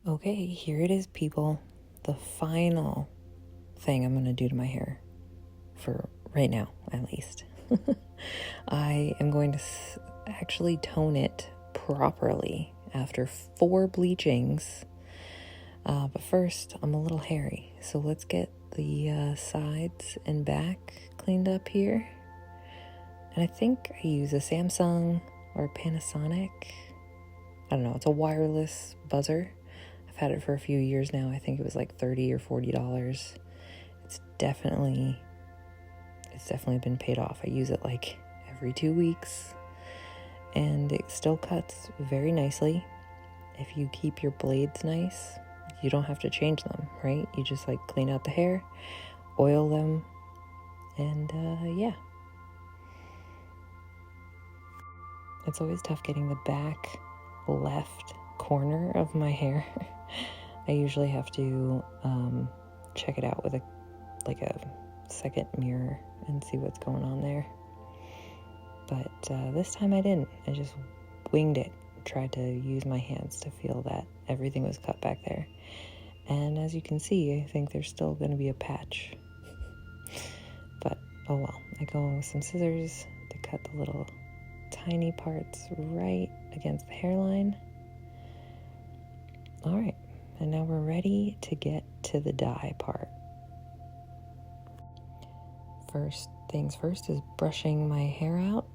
Okay, here it is, people. The final thing I'm going to do to my hair, for right now, at least. I am going to actually tone it properly after 4 bleachings. But first, I'm a little hairy, so let's get the sides and back cleaned up here. And I think I use a Samsung or a Panasonic. I don't know, it's a wireless buzzer. I've had it for a few years now. I think it was like $30 or $40. It's definitely been paid off. I use it like every 2 weeks, and it still cuts very nicely. If you keep your blades nice, you don't have to change them, right? You just like clean out the hair, oil them, and yeah. It's always tough getting the back left corner of my hair. I usually have to check it out with a second mirror and see what's going on there. But this time I didn't. I just winged it. Tried to use my hands to feel that everything was cut back there. And as you can see, I think there's still going to be a patch. But oh well. I go in with some scissors to cut the little tiny parts right against the hairline. All right. And now we're ready to get to the dye part. First things first is brushing my hair out.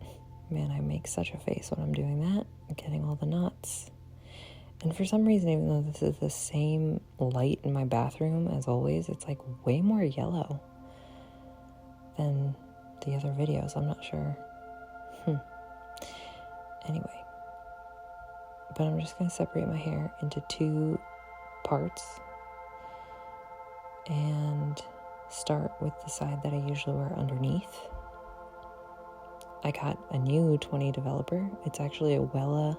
Man, I make such a face when I'm doing that, getting all the knots. And for some reason, even though this is the same light in my bathroom as always, it's like way more yellow than the other videos. I'm not sure. Anyway, but I'm just going to separate my hair into 2 parts and start with the side that I usually wear underneath. I got a new 20 developer. It's actually a Wella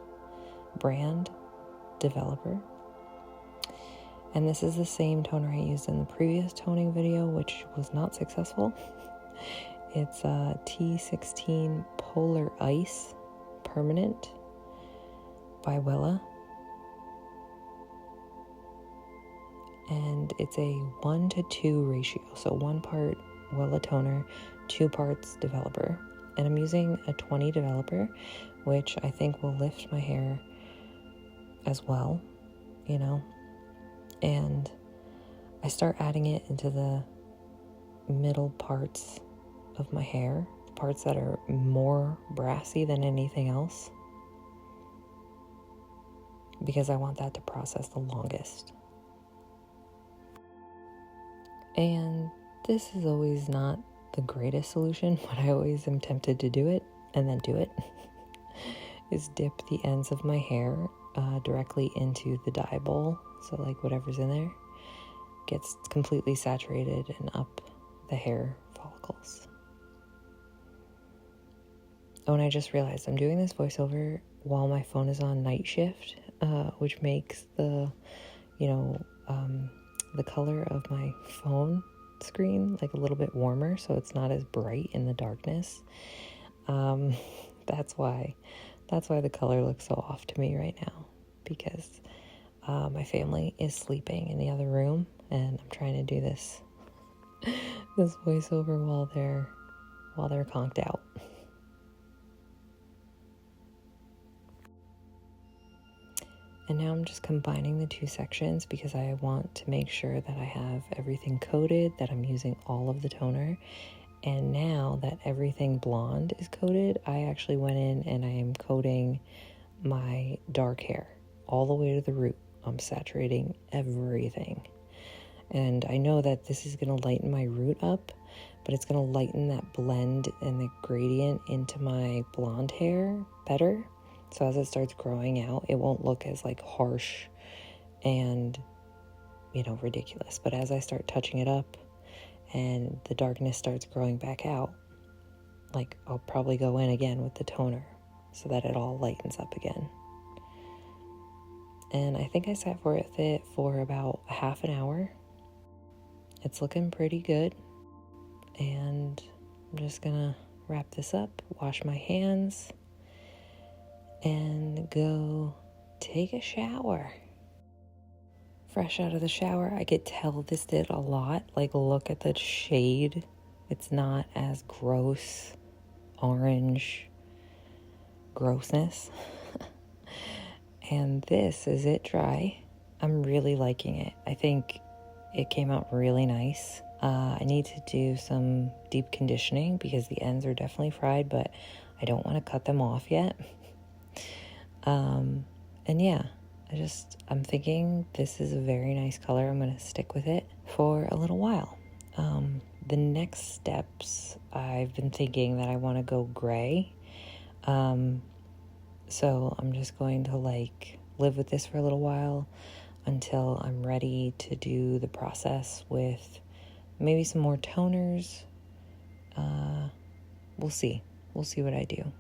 brand developer. And this is the same toner I used in the previous toning video, which was not successful. It's a T16 Polar Ice Permanent by Wella. And it's a 1-to-2 ratio. So 1 part Wella toner, 2 parts developer. And I'm using a 20 developer, which I think will lift my hair as well, you know. And I start adding it into the middle parts of my hair, the parts that are more brassy than anything else, because I want that to process the longest. And this is always not the greatest solution, but I always am tempted to do it and then do it, is dip the ends of my hair directly into the dye bowl. So like whatever's in there gets completely saturated and up the hair follicles. Oh, and I just realized I'm doing this voiceover while my phone is on night shift, which makes the color of my phone screen like a little bit warmer, so it's not as bright in the darkness. That's why the color looks so off to me right now, because my family is sleeping in the other room, and I'm trying to do this voiceover while they're conked out. And now I'm just combining the 2 sections because I want to make sure that I have everything coated, that I'm using all of the toner. And now that everything blonde is coated, I actually went in and I am coating my dark hair all the way to the root. I'm saturating everything. And I know that this is going to lighten my root up, but it's going to lighten that blend and the gradient into my blonde hair better. So as it starts growing out, it won't look as like harsh and, ridiculous. But as I start touching it up and the darkness starts growing back out, like I'll probably go in again with the toner so that it all lightens up again. And I think I sat with it for about half an hour. It's looking pretty good. And I'm just gonna wrap this up, wash my hands, and go take a shower. fresh out of the shower. I could tell this did a lot. Like, look at the shade. It's not as gross, orange grossness. And this is it dry. I'm really liking it. I think it came out really nice. I need to do some deep conditioning because the ends are definitely fried, but I don't want to cut them off yet. And yeah, I'm thinking this is a very nice color. I'm going to stick with it for a little while. The next steps, I've been thinking that I want to go gray. So I'm just going to live with this for a little while until I'm ready to do the process with maybe some more toners. We'll see. We'll see what I do.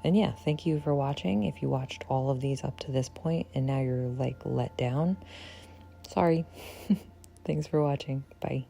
And yeah, thank you for watching. If you watched all of these up to this point and now you're let down, sorry. Thanks for watching. Bye.